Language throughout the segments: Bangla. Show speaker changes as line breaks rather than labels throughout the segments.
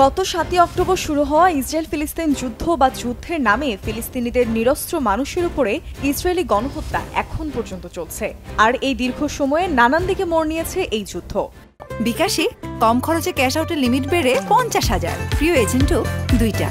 গত ৭ই অক্টোবর শুরু হওয়া ইসরায়েল ফিলিস্তিন যুদ্ধ বা যুদ্ধের নামে ফিলিস্তিনিদের নিরস্ত্র মানুষের উপরে ইসরায়েলি গণহত্যা এখন পর্যন্ত চলছে। আর এই দীর্ঘ সময়ে নানান দিকে মোড় নিয়েছে এই যুদ্ধ।
বিকাশে কম খরচে ক্যাশ আউটের লিমিট বেড়ে ৫০,০০০, প্রিয় এজেন্টও ২টা।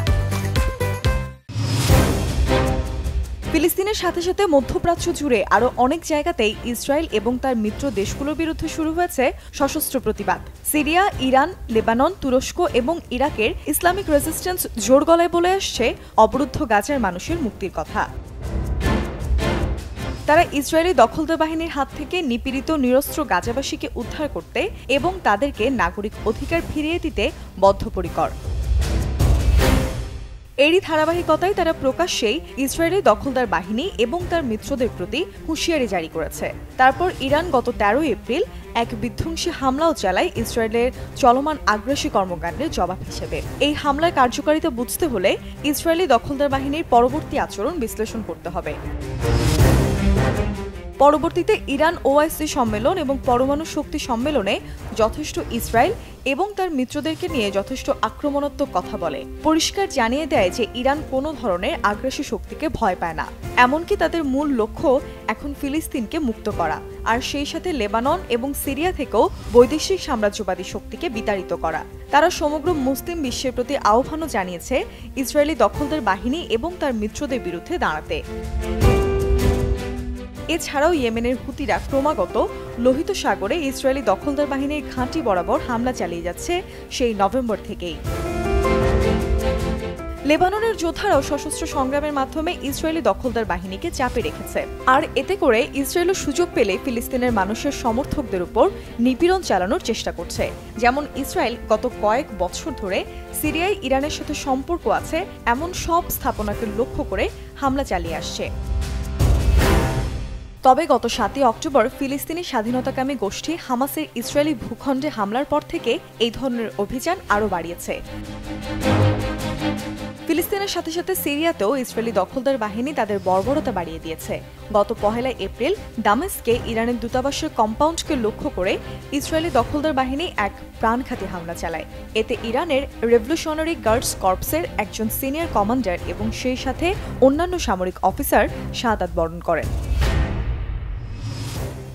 ফিলিস্তিনের সাথে সাথে মধ্যপ্রাচ্য জুড়ে আরও অনেক জায়গাতেই ইসরায়েল এবং তার মিত্র দেশগুলোর বিরুদ্ধে শুরু হয়েছে সশস্ত্র প্রতিবাদ। সিরিয়া, ইরান, লেবানন, তুরস্ক এবং ইরাকের ইসলামিক রেজিস্ট্যান্স জোর গলায় বলে আসছে অবরুদ্ধ গাজার মানুষের মুক্তির কথা। তারা ইসরায়েলি দখলদার বাহিনীর হাত থেকে নিপীড়িত নিরস্ত্র গাজাবাসীকে উদ্ধার করতে এবং তাদেরকে নাগরিক অধিকার ফিরিয়ে দিতে বদ্ধপরিকর। এরই ধারাবাহিকতায় তারা প্রকাশ্যেই ইসরায়েলি দখলদার বাহিনী এবং তার মিত্রদের প্রতি হুঁশিয়ারি জারি করেছে। তারপর ইরান গত ১৩ এপ্রিল এক বিধ্বংসী হামলাও চালায় ইসরায়েলের চলমান আগ্রাসী কর্মকাণ্ডের জবাব হিসেবে। এই হামলার কার্যকারিতা বুঝতে হলে ইসরায়েলি দখলদার বাহিনীর পরবর্তী আচরণ বিশ্লেষণ করতে হবে। পরবর্তীতে ইরান ওআইসি সম্মেলন এবং পরমাণু শক্তি সম্মেলনে যথেষ্ট ইসরায়েল এবং তার মিত্রদেরকে নিয়ে যথেষ্ট আক্রমণাত্মক কথা বলে, পরিষ্কার জানিয়ে দেয় যে ইরান কোনো ধরনের আগ্রাসী শক্তিকে ভয় পায় না। এমনকি তাদের মূল লক্ষ্য এখন ফিলিস্তিনকে মুক্ত করা, আর সেই সাথে লেবানন এবং সিরিয়া থেকেও বৈদেশিক সাম্রাজ্যবাদী শক্তিকে বিতাড়িত করা। তারা সমগ্র মুসলিম বিশ্বের প্রতি আহ্বানও জানিয়েছে ইসরায়েলি দখলদার বাহিনী এবং তার মিত্রদের বিরুদ্ধে দাঁড়াতে। এছাড়াও ইয়েমেনের হুতিরা ক্রমাগত লোহিত সাগরে ইসরায়েলি দখলদার বাহিনীর ঘাঁটি বরাবর হামলা চালিয়ে যাচ্ছে সেই নভেম্বর থেকেই। লেবাননের যোদ্ধারাও সশস্ত্র সংগ্রামের মাধ্যমে ইসরায়েলি দখলদার বাহিনীকে চাপে রেখেছে, আর এতে করে ইসরায়েলও সুযোগ পেলে ফিলিস্তিনের মানুষের সমর্থকদের উপর নিপীড়ন চালানোর চেষ্টা করছে। যেমন ইসরায়েল গত কয়েক বছর ধরে সিরিয়ায় ইরানের সাথে সম্পর্ক আছে এমন সব স্থাপনাকে লক্ষ্য করে হামলা চালিয়ে আসছে। তবে গত ৭ই অক্টোবর ফিলিস্তিনি স্বাধীনতাকামী গোষ্ঠী হামাসের ইসরায়েলি ভূখণ্ডে হামলার পর থেকে এই ধরনের অভিযান আরও বাড়িয়েছে। ফিলিস্তিনের সাথে সাথে সিরিয়াতেও ইসরায়েলি দখলদার বাহিনী তাদের বর্বরতা বাড়িয়ে দিয়েছে। গত ১ এপ্রিল দামেস্কে ইরানের দূতাবাসের কম্পাউন্ডকে লক্ষ্য করে ইসরায়েলি দখলদার বাহিনী এক প্রাণঘাতী হামলা চালায়। এতে ইরানের রেভলিউশনারি গার্ডস কর্পসের একজন সিনিয়র কমান্ডার এবং সেই সাথে অন্যান্য সামরিক অফিসার শাহাদাত বরণ করেন।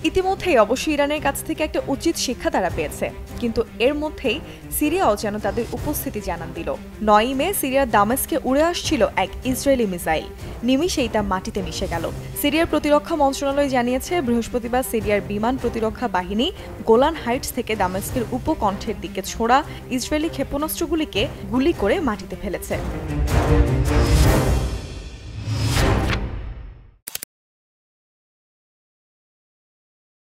ইতিমধ্যেই অবশ্য ইরানের কাছ থেকে একটা উচিত শিক্ষা তারা পেয়েছে, কিন্তু এর মধ্যেই সিরিয়াও যেন তাদের উপস্থিতি জানান দিল। ৯ মে সিরিয়ার দামেস্কে উড়ে আসছিল এক ইসরায়েলি মিসাইল, নিমিষেই তা মাটিতে মিশে গেল। সিরিয়ার প্রতিরক্ষা মন্ত্রণালয় জানিয়েছে বৃহস্পতিবার সিরিয়ার বিমান প্রতিরক্ষা বাহিনী গোলান হাইটস থেকে দামেস্কের উপকণ্ঠের দিকে ছোড়া ইসরায়েলি ক্ষেপণাস্ত্রগুলিকে গুলি করে মাটিতে ফেলেছে।